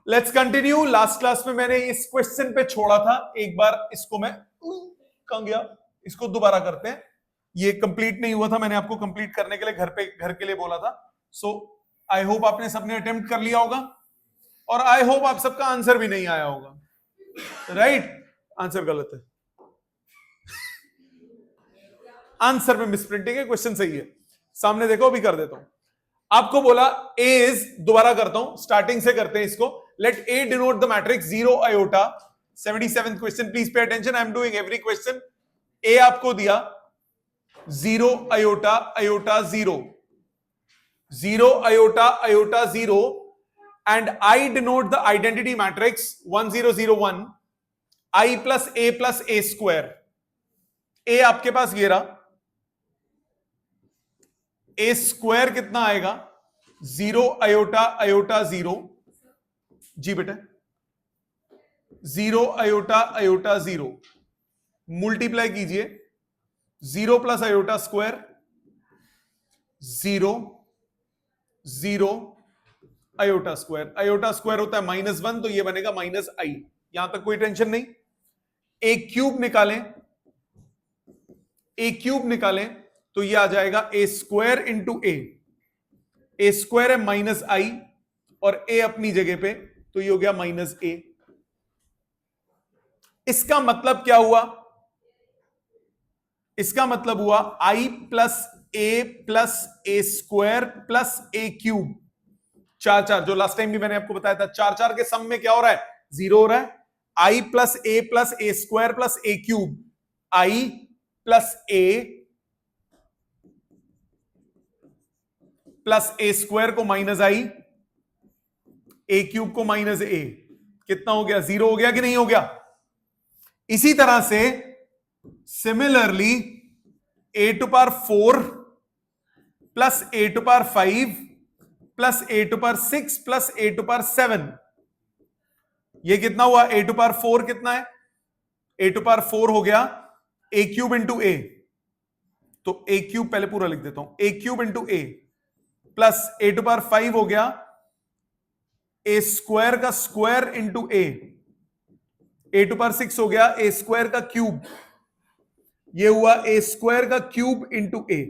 Let's continue. Last class में मैंने इस क्वेश्चन पे छोड़ा था, एक बार इसको मैं कहां गया, इसको दोबारा करते हैं। ये कंप्लीट नहीं हुआ था, मैंने आपको कंप्लीट करने के लिए घर के लिए बोला था। सो आई होप आपने सबने अटेम्प्ट कर लिया होगा और आई होप आप सबका आंसर भी नहीं आया होगा। राइट? आंसर गलत है, आंसर में मिसप्रिंटिंग है, क्वेश्चन सही है। सामने देखो, अभी कर देता हूं। आपको बोला ए इज, दोबारा करता हूं, स्टार्टिंग से करते हैं इसको। Let A denote the matrix 0 iota. 77th question, please pay attention, I am doing every question. A आपको दिया 0 iota iota 0, 0 iota iota 0, and I denote the identity matrix 1 0 0 1 I plus A square. A आपके पास ये रहा, ए square कितना आएगा? 0 iota iota 0, जी बेटा 0 iota iota 0, multiply कीजिए 0 plus iota square 0 0 iota square. Iota square होता है -1, तो ये बनेगा -i। यहां तक कोई टेंशन नहीं। ए क्यूब निकालें, ए क्यूब निकालें तो ये आ जाएगा ए स्क्वायर इंटू ए स्क्वायर है -i और ए अपनी जगह पे, तो ये हो गया -a। इसका मतलब क्या हुआ? इसका मतलब हुआ i plus A square plus a cube, 4 4, जो लास्ट टाइम भी मैंने आपको बताया था, 4 4 के सम में क्या हो रहा है? 0 हो रहा है। i plus A square plus a cube, i plus A square को -i, ए क्यूब को -a, कितना हो गया? 0 हो गया कि नहीं हो गया? इसी तरह से similarly a to power 4 plus a to power 5 plus a to power 6 plus a to power 7, ये कितना हुआ? a टू पावर 4 कितना है? a टू पावर 4 हो गया a क्यूब इंटू a, तो a क्यूब पहले पूरा लिख देता हूं, a cube into a plus a to power 5 हो गया a स्क्वायर का square into a to power 6 हो गया a स्क्वायर का क्यूब, ये हुआ a स्क्वायर का क्यूब इंटू a।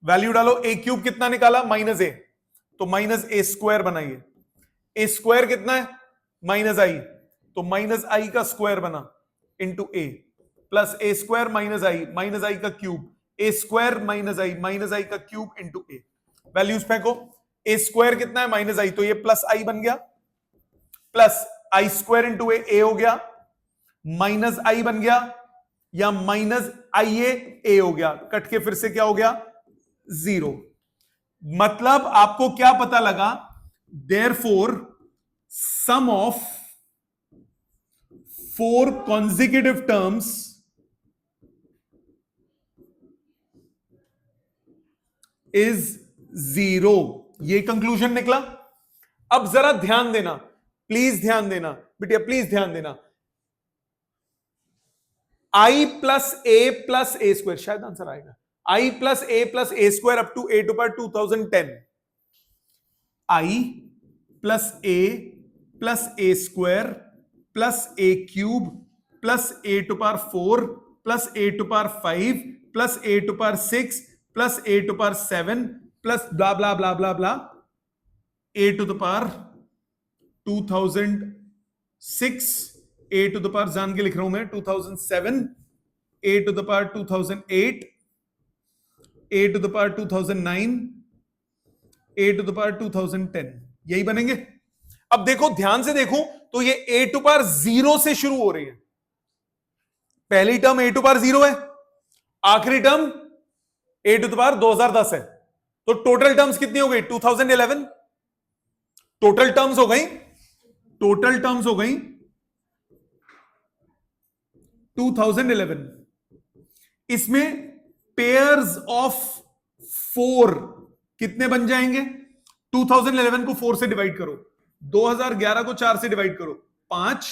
वैल्यू डालो, a क्यूब कितना निकाला? -a, तो -a स्क्वायर बनाइए। a स्क्वायर कितना है? -i, तो -i का स्क्वायर बना into a plus a square -i का क्यूब, a स्क्वायर -i का क्यूब इंटू a। वैल्यूज फेंको, a स्क्वायर कितना है? -i, तो ये प्लस i बन गया, plus i square into a हो गया, -i बन गया, या -ia हो गया, कट के फिर से क्या हो गया? 0। मतलब आपको क्या पता लगा? Therefore sum of 4 consecutive terms is 0, ये कंक्लूजन निकला। अब जरा ध्यान देना, प्लीज ध्यान देना बेटिया, प्लीज ध्यान देना। i प्लस ए स्क्वायर, शायद आंसर आएगा, i plus A square up to a to power 2010, i plus A square plus a cube plus a to power 4 plus a to power 5 plus a to power 6 plus a to power 7 plus blah blah blah blah blah a to the power 2006, a to the power जान के लिख रहा हूं मैं 2007, a to the power 2008, a to the power 2009, a to the power 2010, यही बनेंगे। अब देखो, ध्यान से देखो तो ये a टू पावर 0 से शुरू हो रही है। पहली टर्म a टू पावर 0 है, आखिरी term a to the power 2010 है, तो टोटल टर्म्स कितनी हो गई? 2011। टोटल टर्म्स हो गई 2011। इसमें पेयर्स ऑफ 4 कितने बन जाएंगे? 2011 को 4 से डिवाइड करो, 2011 को 4 से डिवाइड करो, 5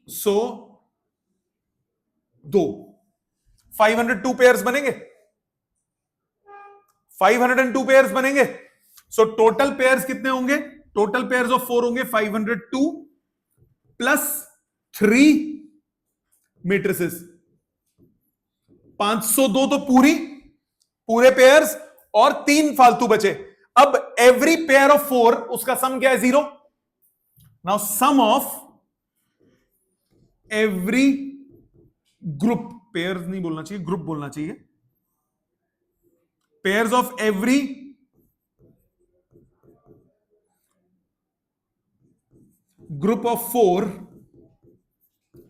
100 2, 502 पेयर्स बनेंगे, 502 पेयर्स बनेंगे। सो टोटल पेयर्स कितने होंगे? टोटल पेयर्स ऑफ 4 होंगे 502 प्लस 3 मैट्रिसेस 502 तो पूरे पेयर्स और 3 फालतू बचे। अब एवरी पेयर ऑफ 4 उसका सम क्या है 0। Now sum of every group, pairs नहीं बोलना चाहिए ग्रुप बोलना चाहिए, pairs of every group of 4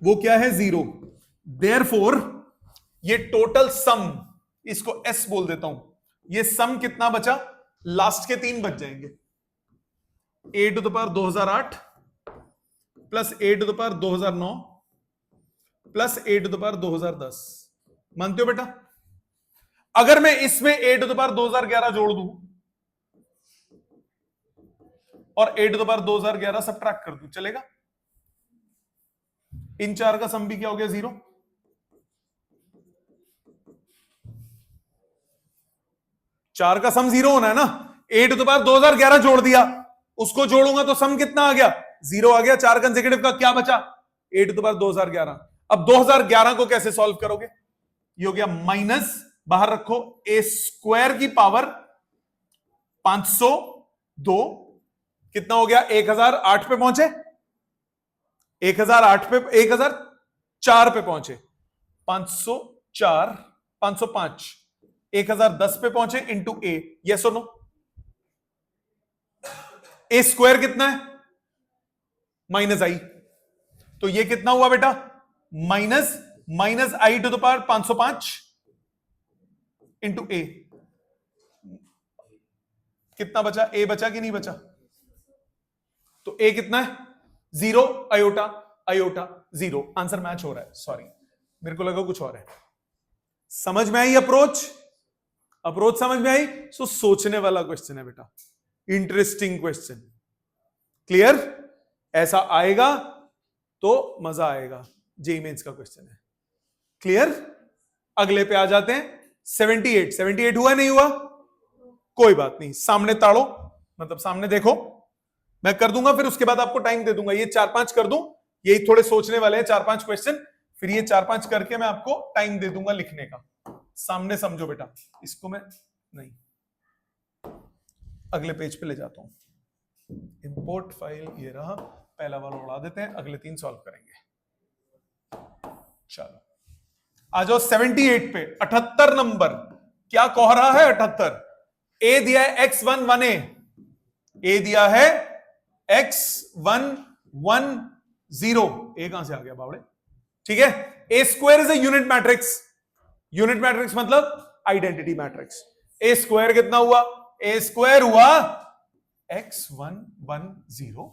वो क्या है 0। देयरफॉर ये टोटल सम, इसको एस बोल देता हूं, ये सम कितना बचा, लास्ट के 3 बच जाएंगे, a to the power 2008 plus a to the power 2009 plus a to the power 2010। मानते हो बेटा? अगर मैं इसमें a टू द पावर 2011 जोड़ दूं और a to the power 2011 subtract कर दूं, चलेगा? इन 4 का सम भी क्या हो गया 0। 4 का सम 0 होना है ना। a टू द पावर 2011 जोड़ दिया, उसको जोड़ूंगा तो सम कितना आ गया 0 आ गया। 4 कंसेक्यूटिव का क्या बचा a टू द पावर 2011। अब 2011 को कैसे सॉल्व करोगे, ये हो गया माइनस, बाहर रखो, a स्क्वायर की पावर 502 कितना हो गया 1008 पे पहुंचे, 1008 पे 1004 पे पहुंचे, 504 505 1010 पे पहुंचे इंटू ए, यस और नो। ए स्क्वायर कितना है माइनस आई, तो ये कितना हुआ बेटा minus I to the power 505 into A. कितना बचा, ए बचा कि नहीं बचा, तो ए कितना है 0 आयोटा आयोटा 0। आंसर मैच हो रहा है, सॉरी मेरे को लगा कुछ और है। समझ में आई अप्रोच समझ में आई। सो सोचने वाला क्वेश्चन है बेटा, इंटरेस्टिंग क्वेश्चन, क्लियर। ऐसा आएगा तो मजा आएगा, जेईई मेंस का क्वेश्चन है, क्लियर। अगले पे आ जाते हैं 78 हुआ नहीं हुआ, कोई बात नहीं, सामने ताड़ो, मतलब सामने देखो, मैं कर दूंगा, फिर उसके बाद आपको टाइम दे दूंगा। ये 4-5 कर दूं, यही थोड़े सोचने वाले हैं 4-5 क्वेश्चन, फिर ये 4-5 करके मैं आपको टाइम दे दूंगा लिखने का। सामने समझो बेटा, इसको मैं नहीं अगले पेज पे ले जाता हूं। इंपोर्ट फाइल ये रहा, पहला वाला उड़ा देते हैं, अगले 3 सॉल्व करेंगे। चलो आ जाओ 78 पे, 78 नंबर क्या कह रहा है 78। ए दिया है x1 1a, ए दिया है x1 1 0, ए कहां से आ गया बावड़े, ठीक है। A square is a unit matrix, unit matrix मतलब आइडेंटिटी मैट्रिक्स। ए स्क्वायर कितना हुआ, ए स्क्वायर हुआ x1 1 0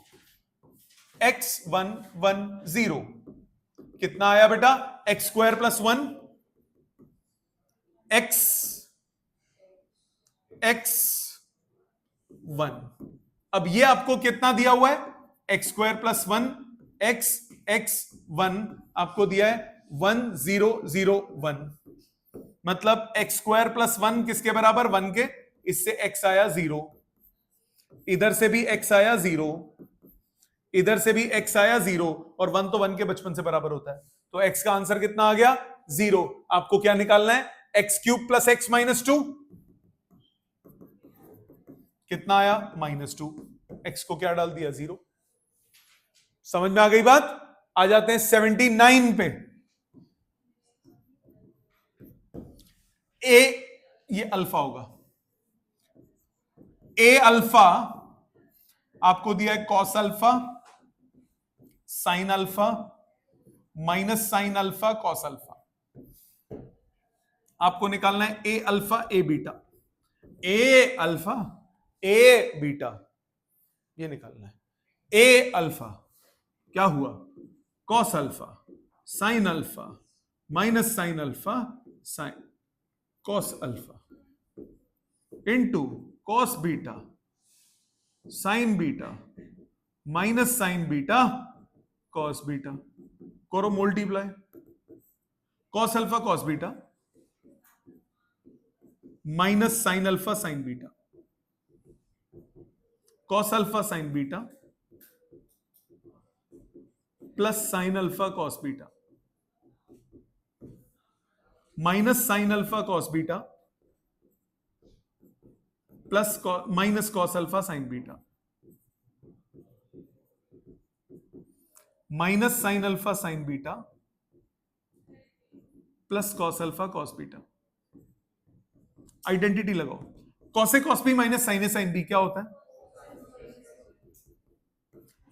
x1 1 0 कितना आया बेटा x स्क्वायर प्लस 1 x 1। अब ये आपको कितना दिया हुआ है x स्क्वायर प्लस 1 x 1 आपको दिया है 1 0 0 1, मतलब x स्क्वायर प्लस 1 किसके बराबर 1 के, इससे x आया 0, इधर से भी x आया 0, इधर से भी x आया 0, और 1 तो 1 के बचपन से बराबर होता है, तो x का आंसर कितना आ गया 0। आपको क्या निकालना है x cube plus x minus 2, कितना आया -2, x को क्या डाल दिया 0। समझ में आ गई बात। आ जाते हैं 79 पे। ए ये अल्फा होगा, ए अल्फा आपको दिया है cos alpha sine alpha minus sine alpha cos alpha. आपको निकालना है A alpha A beta, A alpha A beta, ये निकालना है। ए अल्फा क्या हुआ cos alpha sine alpha minus sine alpha sine cos alpha into cos beta sine beta minus sine beta cos beta, करो multiply, cos alpha cos beta minus sine alpha sine beta, cos alpha sine beta plus sine alpha cos beta minus sine alpha cos beta plus minus cos alpha sine beta minus sine alpha sine beta plus cos alpha cos beta. Identity लगाओ। Cos A cos B minus sine A sine B क्या होता है?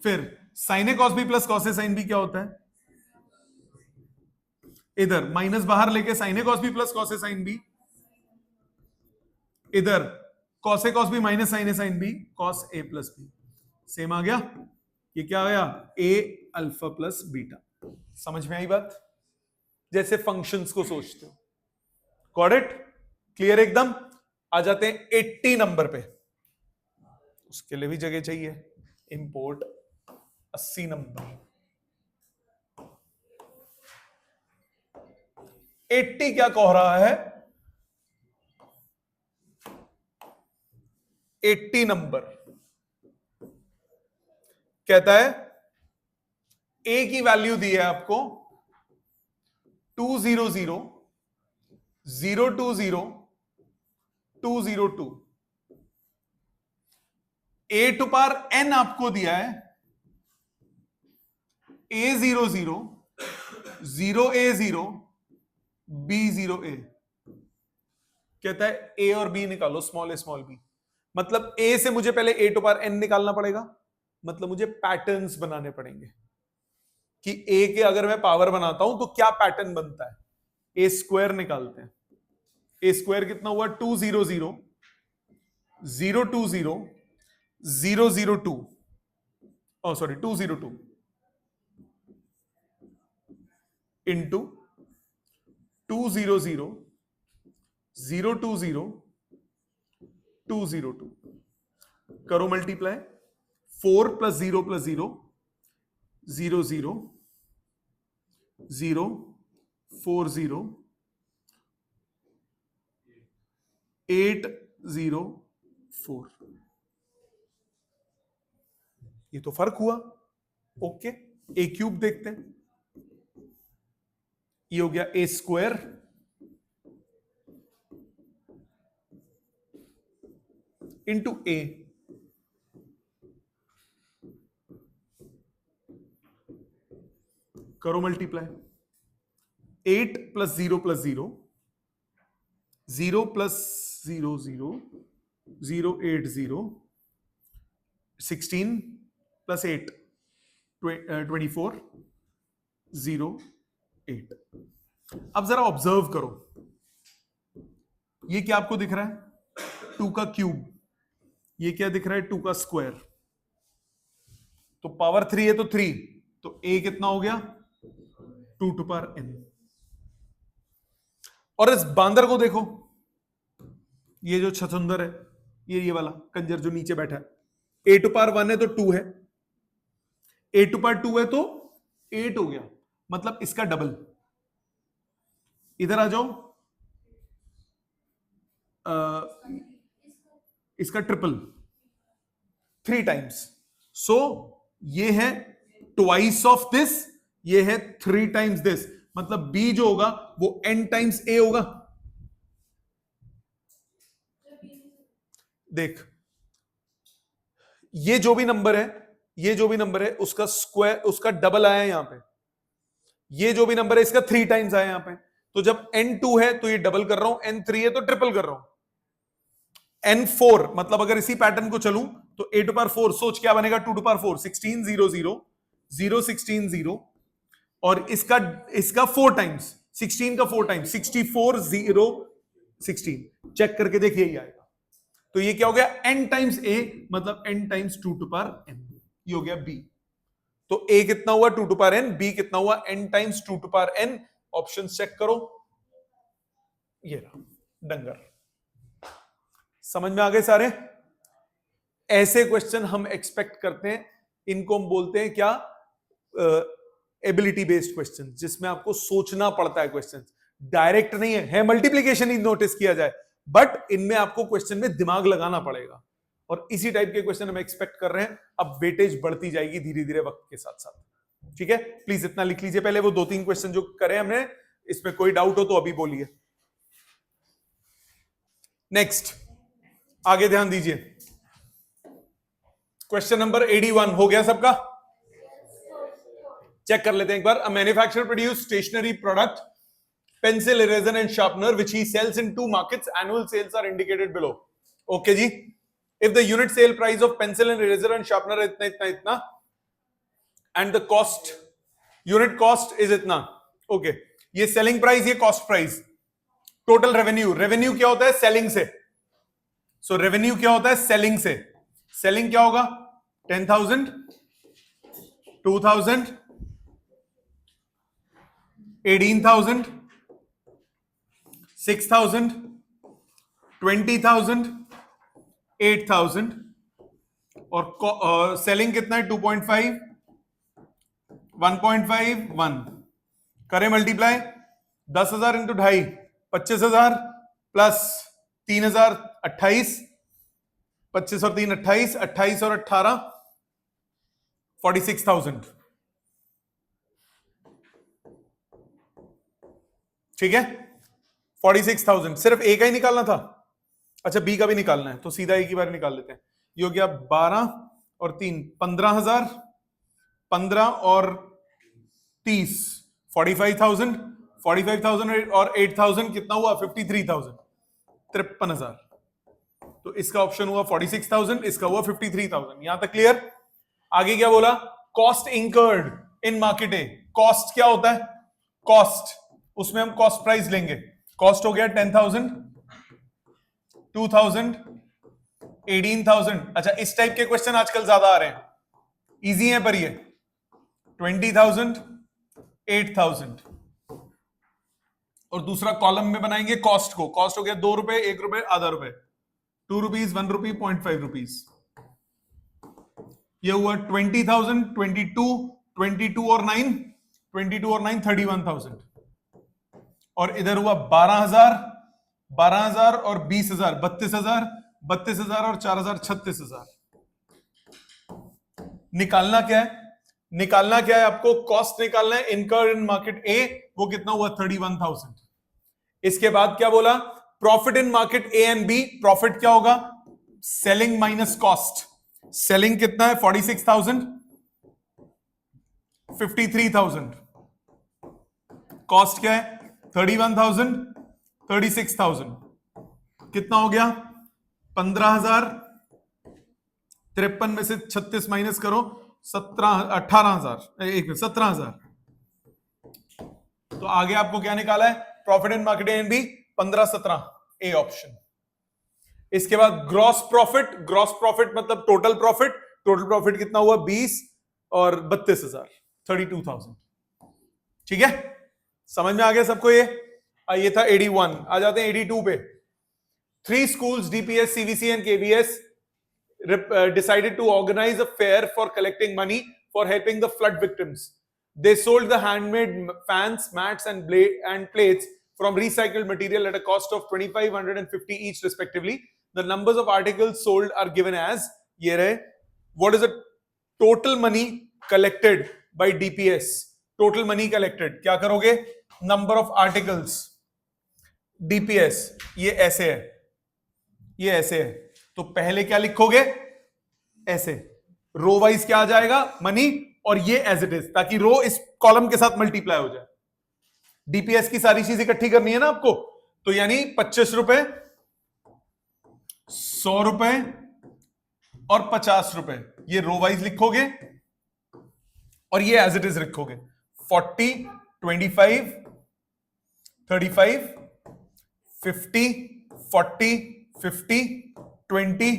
फिर sign A cos B plus cos A sine B क्या होता है? इधर minus बाहर लेके sine A cos B plus cos A sine B, इधर cos A cos B minus sine A sine B cos A plus B. Same आ गया। ये क्या आ गया? ए अल्फा प्लस बीटा। समझ में आई बात? जैसे फंक्शंस को सोचते हो। Got it? क्लियर एकदम? आ जाते हैं 80 नंबर पे। उसके लिए भी जगह चाहिए। Import 80 number. 80 क्या कह रहा है? 80 नंबर कहता है ए की वैल्यू दी है आपको 200 020 202। ए टू पावर एन आपको दिया है A00 0A0 B0A। कहता है ए और बी निकालो, स्मॉल ए स्मॉल बी। मतलब ए से मुझे पहले ए टू पावर एन निकालना पड़ेगा, मतलब मुझे पैटर्न्स बनाने पड़ेंगे कि ए के अगर मैं पावर बनाता हूं तो क्या पैटर्न बनता है। ए स्क्वायर निकालते हैं। ए स्क्वायर कितना हुआ? 200 020 002 सॉरी 202 इंटू 200 020 202 करो मल्टीप्लाई। 4 + 0 + 0 0 0 0 4 0 8 0 4। ये तो फर्क हुआ। ओके, ए क्यूब देखते हैं। ये हो गया ए स्क्वायर इंटू ए करो मल्टीप्लाई। 8 + 0 + 0 0 + 0 0 0 8 0 16 + 8 24 0 8। अब जरा ऑब्जर्व करो, ये क्या आपको दिख रहा है? 2 का क्यूब। ये क्या दिख रहा है? 2 का स्क्वायर। तो पावर 3 है तो 3, तो ए कितना हो गया? 2 टू पावर n। और इस बांदर को देखो, ये जो छछुंदर है, ये वाला कंजर जो नीचे बैठा है, ए टू पावर 1 है तो 2 है, ए टू पावर 2 है तो 8 हो गया, मतलब इसका डबल। इधर आ जाओ, इसका ट्रिपल, 3 टाइम्स। सो ये है ट्वाइस ऑफ दिस, ये है 3 टाइम्स दिस, मतलब बी जो होगा वो n टाइम्स ए होगा। देख, ये जो भी नंबर है, ये जो भी नंबर है उसका स्क्वायर, उसका डबल आया है यहां पे। ये जो भी नंबर है इसका 3 टाइम्स आया यहां पे। तो जब n2 है तो ये डबल कर रहा हूं, n3 है तो ट्रिपल कर रहा हूं। n4 मतलब अगर इसी पैटर्न को चलूं तो a टू पावर 4, सोच क्या बनेगा? 2 टू पावर 4 16 0 0 0 16 0, और इसका 4 टाइम्स, 16 का 4 टाइम्स 64 0 16। चेक करके देखिए ये आएगा। तो ये क्या हो गया? n टाइम्स a, मतलब n times 2 to power n। ये हो गया b। तो a कितना हुआ? 2 टू पावर n। b कितना हुआ? n times 2 to power n। Option check करो, ये रहा डंगर। समझ में आ गए सारे? ऐसे क्वेश्चन हम एक्सपेक्ट करते हैं, इनको हम बोलते हैं क्या? एबिलिटी बेस्ड क्वेश्चन, जिसमें आपको सोचना पड़ता है। क्वेश्चन डायरेक्ट नहीं है, मल्टीप्लिकेशन ही नोटिस किया जाए, बट इनमें आपको क्वेश्चन में दिमाग लगाना पड़ेगा। और इसी टाइप के क्वेश्चन हम एक्सपेक्ट कर रहे हैं। अब वेटेज बढ़ती जाएगी धीरे धीरे वक्त के साथ साथ, ठीक है। प्लीज इतना लिख लीजिए पहले, वो 2-3 क्वेश्चन जो करे हमने, इसमें कोई डाउट हो तो अभी बोलिए। नेक्स्ट, आगे ध्यान दीजिए। क्वेश्चन नंबर 81 हो गया सबका? चेक कर लेते हैं एक बार। A manufacturer produce stationery product pencil, eraser and sharpener which he sells in 2 markets. Annual sales are indicated below. Okay जी, if the unit sale price of pencil and eraser and sharpener is इतना and the cost, unit cost is इतना, okay, ये selling price, ये cost price, total revenue, revenue क्या होता है? selling से, so revenue क्या होता है? selling से, selling क्या होगा? 10,000, 2,000, 18,000, 6,000, 20,000, 8,000 और सेलिंग कितना है? 2.5, 1.5, 1 करें मल्टीप्लाई, 10,000 इंटू 2.5, 25,000 प्लस 3,000, 28, 25 और 3 28, 28 और 18 46,000, ठीक है। 46,000 सिर्फ ए का ही निकालना था, अच्छा बी का भी निकालना है तो सीधा एक ही बार निकाल लेते हैं। ये हो गया 12 और 3 15,000, 15 और 30 45,000, 45,000 और 8,000 कितना हुआ? 53,000, 53,000। तो इसका ऑप्शन हुआ 46,000, इसका हुआ 53,000। यहां तक क्लियर? आगे क्या बोला? कॉस्ट इंकर्ड इन मार्केट ए। कॉस्ट क्या होता है? कॉस्ट, उसमें हम कॉस्ट प्राइस लेंगे। कॉस्ट हो गया 10,000, 2,000, 18,000। अच्छा, इस टाइप के क्वेश्चन आजकल ज्यादा आ रहे हैं, इजी है पर ये 20,000, 8,000। और दूसरा कॉलम में बनाएंगे कॉस्ट को। कॉस्ट हो गया 2 रुपए, 1 रुपए, आधा रुपए, 2 रुपीज, 1 रुपी, 0.5 रुपीज। ये हुआ 20,000, 22, 22 और 9, 22 और 9 31,000। और इधर हुआ 12,000, 12,000 और 20,000 32,000, 32,000 और 4,000 36,000। निकालना क्या है? निकालना क्या है आपको? कॉस्ट निकालना है इनकर्ड इन मार्केट ए, वो कितना हुआ? 31,000। इसके बाद क्या बोला? Profit in market A and B. Profit क्या होगा? Selling minus cost. सेलिंग कितना है? 46,000, 53,000। कॉस्ट क्या है? 31,000, 36,000। कितना हो गया? 15,000, 53 में से 36 माइनस करो, 17,000। तो आगे आपको क्या निकाला है? Profit in market A and B 15-17, A option. इसके बाद ग्रॉस प्रॉफिट। ग्रॉस प्रॉफिट मतलब टोटल प्रॉफिट। टोटल प्रॉफिट कितना हुआ? 20 और 32,000, 32,000। ठीक है, समझ में आ गया सबको? ये था 81। आ जाते हैं 82 पे। 3 schools, DPS, CVC and KVS decided to organize a fair for collecting money for helping the flood victims. They sold the handmade fans, mats and plates from recycled material at a cost of 2,500 and 50 each respectively. The numbers of articles sold are given as, ये रहे, what is the total money collected by DPS? Total money collected, क्या करोगे? Number of articles, DPS, ये ऐसे है, ये ऐसे है, तो पहले क्या लिखोगे? ऐसे, रो वाइज क्या आ जाएगा? मनी, और ये एज इट इज, ताकि रो इस कॉलम के साथ मल्टीप्लाई हो जाए। डीपीएस की सारी चीज इकट्ठी करनी है ना आपको, तो यानी 25 रुपए, 100 रुपए और 50 रुपए, ये रो वाइज लिखोगे और ये एज इट इज लिखोगे। 40, 25, 35, 50, 40, 50, 20,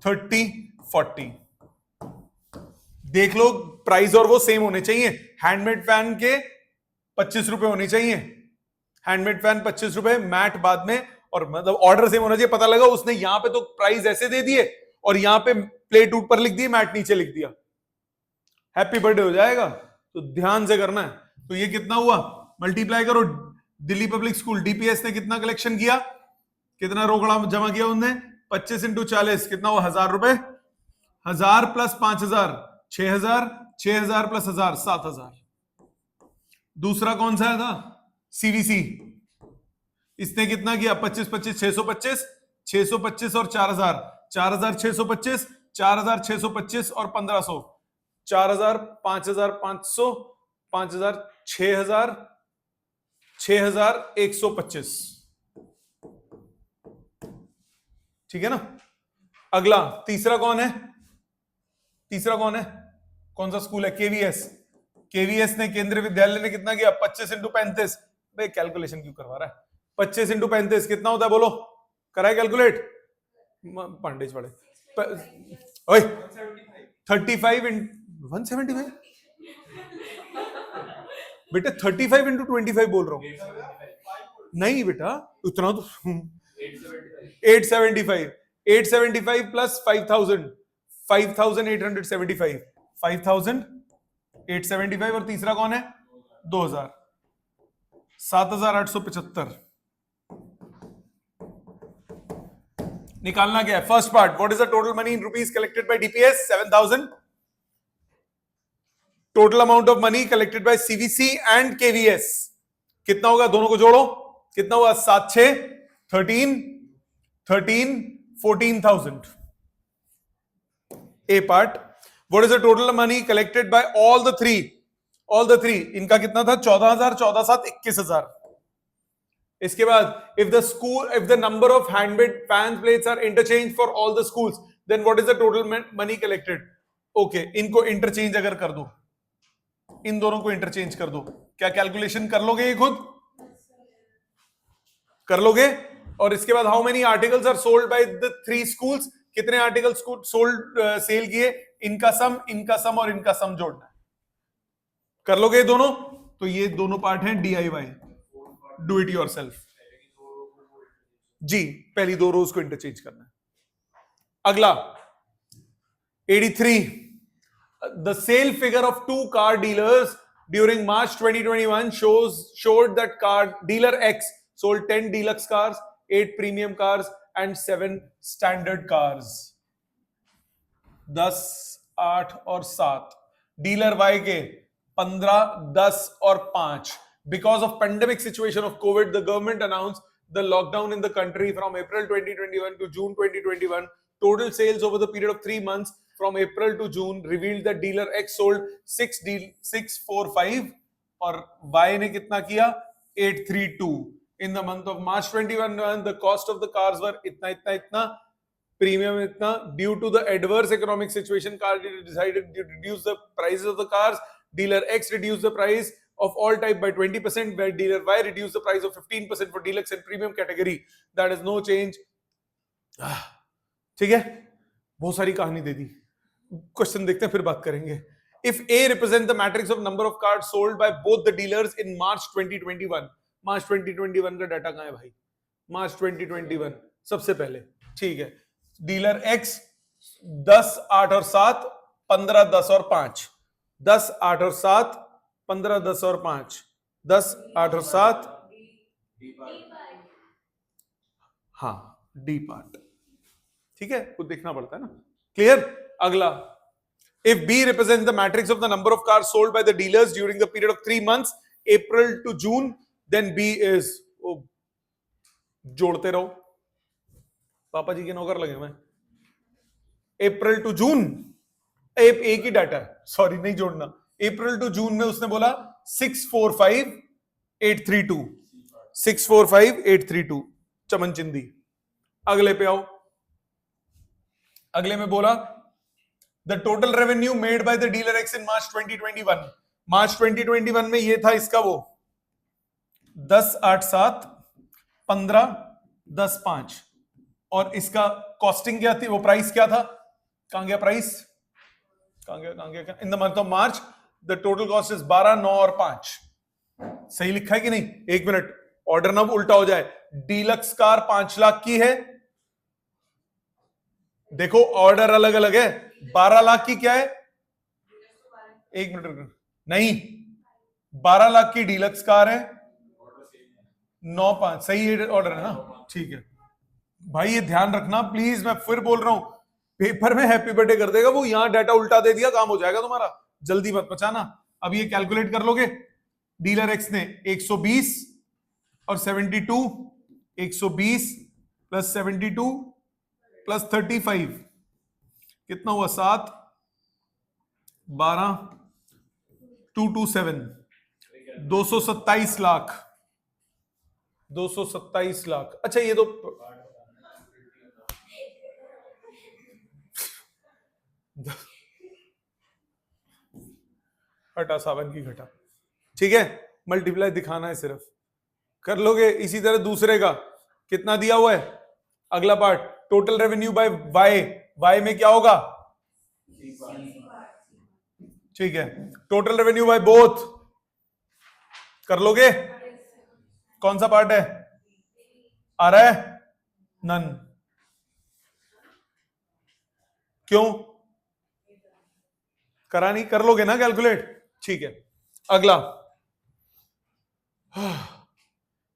30, 40। देख लो प्राइस और वो सेम होने चाहिए। हैंडमेड फैन के 25 रुपए होने चाहिए, हैंडमेड फैन 25 रुपए, मैट बाद में, और मतलब ऑर्डर सेम होना चाहिए। पता लगा उसने यहां पे तो प्राइस ऐसे दे दिए और यहां पे प्लेट ऊपर लिख दी, मैट नीचे लिख दिया, हैप्पी बर्थडे हो जाएगा। तो ध्यान से करना है। तो ये कितना हुआ? मल्टीप्लाई करो। दिल्ली पब्लिक स्कूल, डीपीएस ने कितना कलेक्शन किया? कितना रोकड़ा जमा किया उनने? 25 इंटू 40 कितना हुआ? 1000 रुपए। 1000 प्लस 5000 6000, 6000 प्लस 1000 7000। दूसरा कौन सा था? सीवीसी। इसने कितना किया? 25 25 625, 625 और 4000, 4625, 4625 और 1500, 4000, 5500, 5000, 6000, 6125। ठीक है ना? अगला तीसरा कौन है? तीसरा कौन है? कौन सा स्कूल है? केवीएस। केवीएस ने, केंद्रीय विद्यालय ने कितना किया? 25 इंटू 35। भाई कैलकुलेशन क्यों करवा रहा है? 25 इंटू 35 कितना होता है? बोलो, कराए कैलकुलेट? पांडेज पड़े। 35 इन 175 बेटा, 35 इंटू 25 बोल रहा हूं। नहीं बेटा, उतना तो 875, 875 प्लस 5000, 5875, 5875। और तीसरा कौन है? 2000, 7875। निकालना क्या है? First part, what is the total money in rupees collected by DPS? 7000। Total amount of money collected bye CVC and KVS कितना होगा? दोनों को जोड़ो, कितना हुआ? 7 6 13 13 14,000। A part, what is the total money collected by all the three? All the three इनका कितना था? 14,000, 14 7 21,000। इसके बाद if the number of handmade fan plates are interchange for all the schools, then what is the total money collected? Okay, इनको interchange अगर कर दो, इन दोनों को इंटरचेंज कर दो, क्या कैलकुलेशन कर लोगे? ये खुद कर लोगे? और इसके बाद how many articles are sold by the three schools? कितने आर्टिकल्स सोल्ड सेल किए? इनका सम, इनका सम और इनका सम जोड़ना है। कर लोगे दोनों? तो ये दोनों पार्ट हैं डीआईवाई, डू इट योरसेल्फ। जी, पहली दो रोज को इंटरचेंज करना है। अगला 83, the sale figure of 2 car dealers during March 2021 showed that car dealer X sold 10 deluxe cars, 8 premium cars and 7 standard cars. 10, 8 और 7। डीलर Y के 15, 10 और 5। Because of pandemic situation of COVID, the government announced the lockdown in the country from April 2021 to June 2021. Total sales over the period of 3 months from April to June revealed that dealer X sold 645 और Y ने कितना किया? 832. In the month of March 2021, the cost of the cars were इतना इतना इतना, premium इतना. Due to the adverse economic situation, car dealer decided to reduce the prices of the cars. Dealer X reduced the price of all type by 20%, where dealer Y reduced the price of 15% for deluxe and premium category. That is no change. ठीक है, बहुत सारी कहानी दे दी। Question देखते हैं, फिर बात करेंगे। If A represent the matrix of number of cars sold by both the dealers in March 2021, मार्च 2021 का डाटा कहां है भाई? मार्च 2021 सबसे पहले, ठीक है। डीलर X 10, 8 और 7, 15, 10 और 5, 10, 8 और 7, 15, 10 और 5, 10, 8 और 7, हाँ डी पार्ट, ठीक है, कुछ देखना पड़ता है ना। क्लियर? अगला, if B represents the matrix of the number of cars sold by the dealers during the period of 3 months, April to June, then B is, जोड़ते रहो, पापा जी के नौकर लगे मैं। अप्रैल टू जून एक ही डाटा है, सॉरी नहीं जोड़ना। अप्रैल टू जून में उसने बोला 645,832, 645,832 चमन चिंदी। अगले पे आओ, अगले में बोला the total revenue made by the dealer X in March 2021। मार्च 2021 में ये था इसका वो 10, 8, 7, 15, 10, 5 और इसका कॉस्टिंग क्या थी? वो प्राइस क्या था? कहां गया प्राइस? कहां गया? In the month of March the total cost is 12, 9 और 5। सही लिखा है कि नहीं? एक मिनट, ऑर्डर ना उल्टा हो जाए। डीलक्स कार 5 लाख की है, देखो ऑर्डर अलग अलग है। 12 लाख की क्या है? एक मिनट, नहीं 12 लाख की डीलक्स कार है, 9, 5 सही ऑर्डर है ना? ठीक है, भाई ये ध्यान रखना प्लीज, मैं फिर बोल रहा हूं, पेपर में हैप्पी बर्थडे कर देगा वो, यहां डाटा उल्टा दे दिया काम हो जाएगा तुम्हारा, जल्दी मत बचाना। अब ये कैलकुलेट कर लोगे, डीलर एक्स ने 120 और 72, 120 प्लस 72 प्लस 35 कितना हुआ, 7 12 227 227 लाख, 227 लाख। अच्छा ये तो हटा, सावन की घटा, ठीक है, मल्टीप्लाई दिखाना है सिर्फ, कर लोगे। इसी तरह दूसरे का कितना दिया हुआ है, अगला part, total revenue by Y, Y में क्या होगा, ठीक है, टोटल रेवेन्यू बाय बोथ, कर लोगे, कौन सा पार्ट है, आ रहा है, नन, क्यों करा नहीं, कर लोगे ना कैलकुलेट, ठीक है। अगला,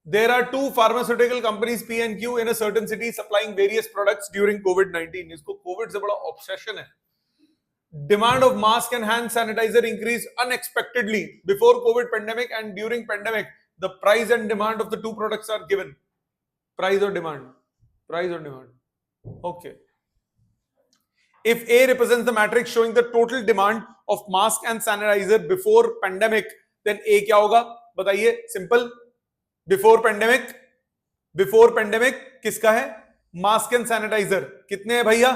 there are two pharmaceutical companies P and Q in a certain city supplying various products during COVID-19। इसको कोविड से बड़ा ऑब्सेशन है। Demand of mask and hand sanitizer increased unexpectedly before COVID pandemic and during pandemic. The price and demand of the two products are given. Price or demand? Price or demand? Okay. If A represents the matrix showing the total demand of mask and sanitizer before pandemic, then A क्या होगा बताइए, simple, before pandemic, before pandemic किसका है, mask and sanitiser, कितने हैं भैया,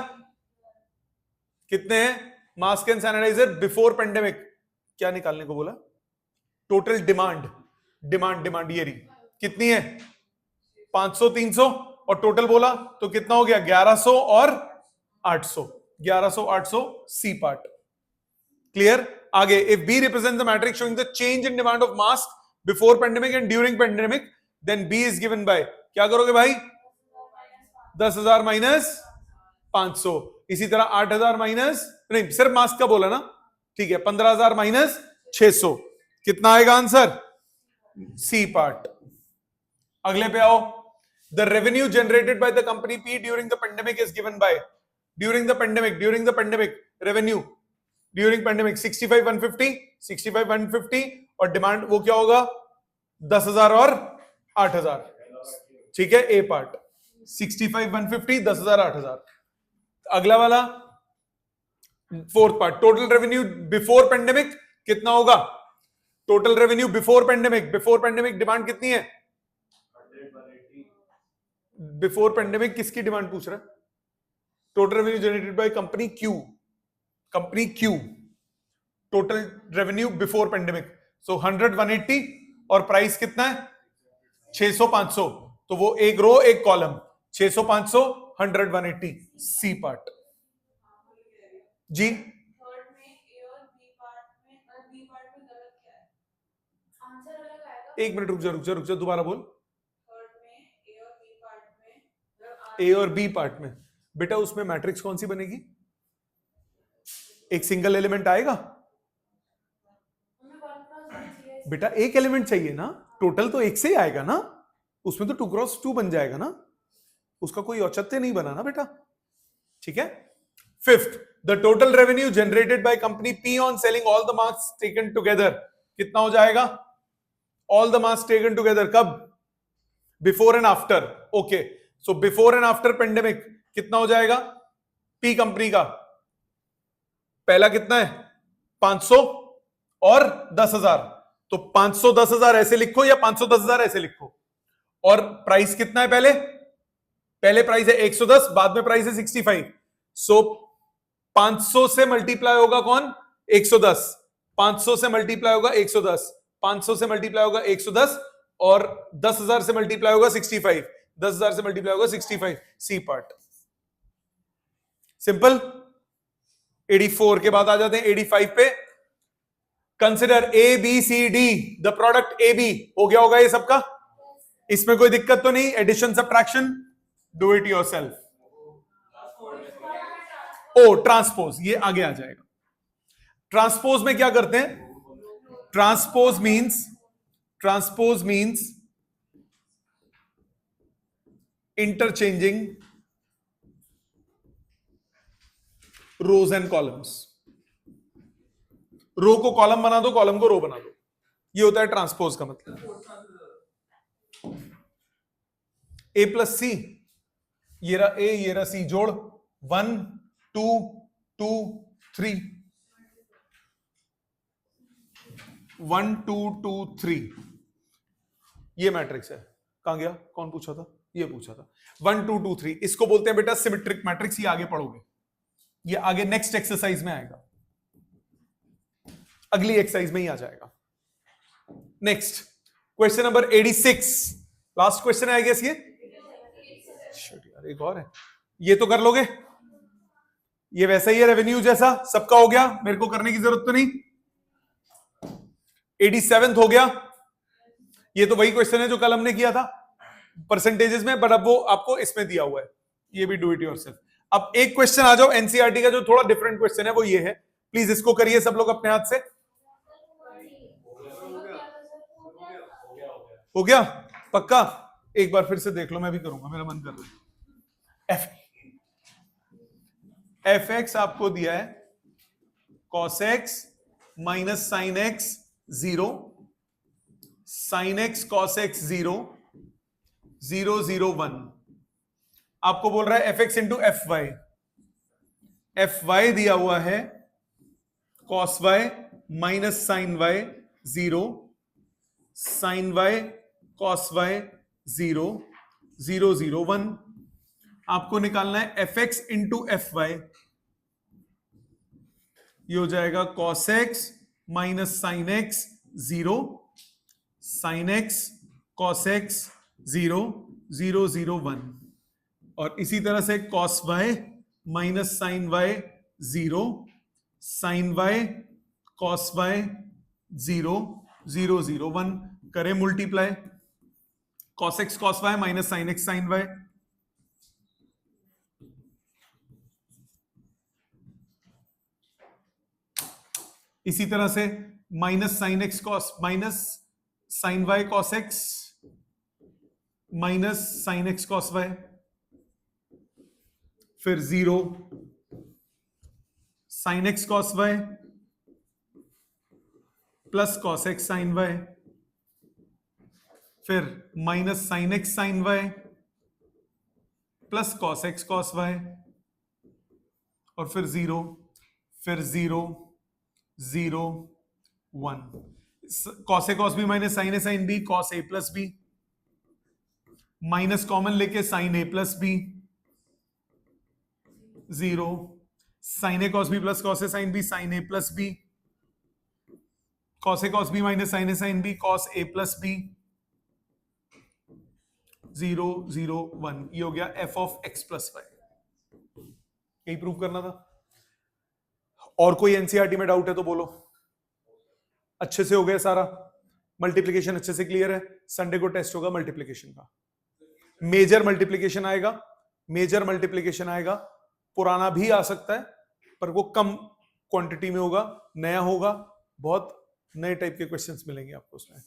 कितने हैं mask and sanitizer before pandemic, क्या निकालने को बोला, टोटल डिमांड, डिमांड डिमांड ये रही, कितनी है 500 300, और टोटल बोला तो कितना हो गया 1100 और 800, 1100 800, सी पार्ट, क्लियर। आगे, if B represent the matrix showing the change in demand of mask before pandemic and during pandemic, then B is given by, क्या करोगे भाई, 10,000 माइनस 500, इसी तरह 8,000 माइनस, नहीं सिर्फ मास्क का बोला ना, ठीक है, 15,000 माइनस 600, कितना आएगा आंसर, सी पार्ट। अगले पे आओ, the revenue generated by the company P during the pandemic is given bye, during the pandemic revenue during pandemic 65 150 और डिमांड वो क्या होगा 10,000 और 8,000, ठीक है, ए पार्ट 65 150 10,000 8,000। अगला वाला fourth part, total revenue before pandemic कितना होगा, total revenue before pandemic demand कितनी है, बिफोर पेंडेमिक किसकी डिमांड पूछ रहा है, total revenue generated by company Q, total revenue before pandemic, so 100 180 और प्राइस कितना है 600 500, तो वो एक रो एक कॉलम, 600 500 100 180, सी पार्ट। जी एक मिनट रुक जा दोबारा बोल, ए और बी पार्ट में बेटा उसमें मैट्रिक्स कौन सी बनेगी, एक सिंगल एलिमेंट आएगा बेटा, एक एलिमेंट चाहिए ना, टोटल तो एक से ही आएगा ना, उसमें तो 2x2 बन जाएगा ना, उसका कोई औचित्य नहीं बना ना बेटा, ठीक है। Fifth, the total revenue generated by company P on selling all the mask taken together कितना हो जाएगा, all the mask taken together कब, before and after, okay, so before and after pandemic कितना हो जाएगा, पी कंपनी का पहला कितना है 500 और 10,000, तो 500 10,000 ऐसे लिखो या 500 10,000 ऐसे लिखो, और प्राइस कितना है, पहले प्राइस है 110, बाद में प्राइस है 65, सो 500 से मल्टीप्लाई होगा कौन 110, 500 से मल्टीप्लाई होगा 110, 500 से मल्टीप्लाई होगा 110 और 10,000 से मल्टीप्लाई होगा 65, 10,000 से मल्टीप्लाई होगा 65, सी पार्ट, सिंपल। 84 के बाद आ जाते हैं 85 पे, consider A B C D the product A B, हो गया होगा ये सबका, इसमें कोई दिक्कत तो नहीं, addition subtraction do it yourself, oh transpose ये आगे आ जाएगा, ट्रांसपोज में क्या करते हैं, transpose means interchanging rows and columns. Row को कॉलम बना दो, कॉलम को रो बना दो, ये होता है ट्रांसपोज का मतलब। ए प्लस सी, ये रहा ए, ये रहा सी, जोड़ 1 2 2 3, 1 2 2 3, ये मैट्रिक्स है। कहां गया, कौन पूछा था, ये पूछा था। 1 2 2 3, इसको बोलते हैं बेटा सिमेट्रिक मैट्रिक्स। ये आगे पढ़ोगे, ये आगे नेक्स्ट एक्सरसाइज में आएगा, अगली एक्सरसाइज में ही आ जाएगा। Next question number 86, last question है आई गेस ये। यार एक और है, ये तो कर लोगे, ये वैसा ही है रेवेन्यू जैसा, सबका हो गया, मेरे को करने की जरूरत तो नहीं। 87 हो गया, ये तो वही क्वेश्चन है जो कल हमने किया था परसेंटेजेस में, बट अब वो आपको इसमें दिया हुआ है, ये भी डू इट योरसेल्फ। अब एक क्वेश्चन आ जाओ एनसीईआरटी का जो थोड़ा डिफरेंट क्वेश्चन है, वो ये है, प्लीज इसको करिए सब लोग अपने हाथ से। हो गया पक्का, एक बार फिर से देख लो, मैं भी करूंगा, मेरा मन कर रहा है। एफ एक्स आपको दिया है cos X minus sine X 0, sine X cos X 0 0 0 1। आपको बोल रहा है F X into F Y, F Y दिया हुआ है cos Y minus sine Y 0, sine Y cos Y 0 0 0 1। आपको निकालना है F X into F Y, ये हो जाएगा cos X minus sine X 0, sine X cos X 0 0 0 1। और इसी तरह से cos Y minus sine Y 0, sine Y cos Y 0 0 0 1। करें multiply, cos X cos Y minus sine X sine Y, इसी तरह से minus sine X cos minus sine Y cos X minus sine X cos Y, फिर 0 sine X cos Y plus cos X sine Y, फिर minus sine X sine Y plus cos X cos Y, और फिर 0 0 1। Cos A cos B minus sine A sine B, cos A plus B, minus common लेके sine A plus B 0, sine A cos B plus cos A sine B, sine A plus B, cos A cos B minus sine A sine B, cos A plus B 0 0 1। ये हो गया F of X plus Y, यही prove करना था। और कोई NCERT में doubt है तो बोलो। अच्छे से हो गया सारा, मल्टीप्लिकेशन अच्छे से क्लियर है। संडे को टेस्ट होगा मल्टीप्लिकेशन का, मेजर मल्टीप्लिकेशन आएगा, मेजर मल्टीप्लिकेशन आएगा, पुराना भी आ सकता है पर वो कम क्वांटिटी में होगा, नया होगा, बहुत नए टाइप के क्वेश्चंस मिलेंगे आपको उसमें।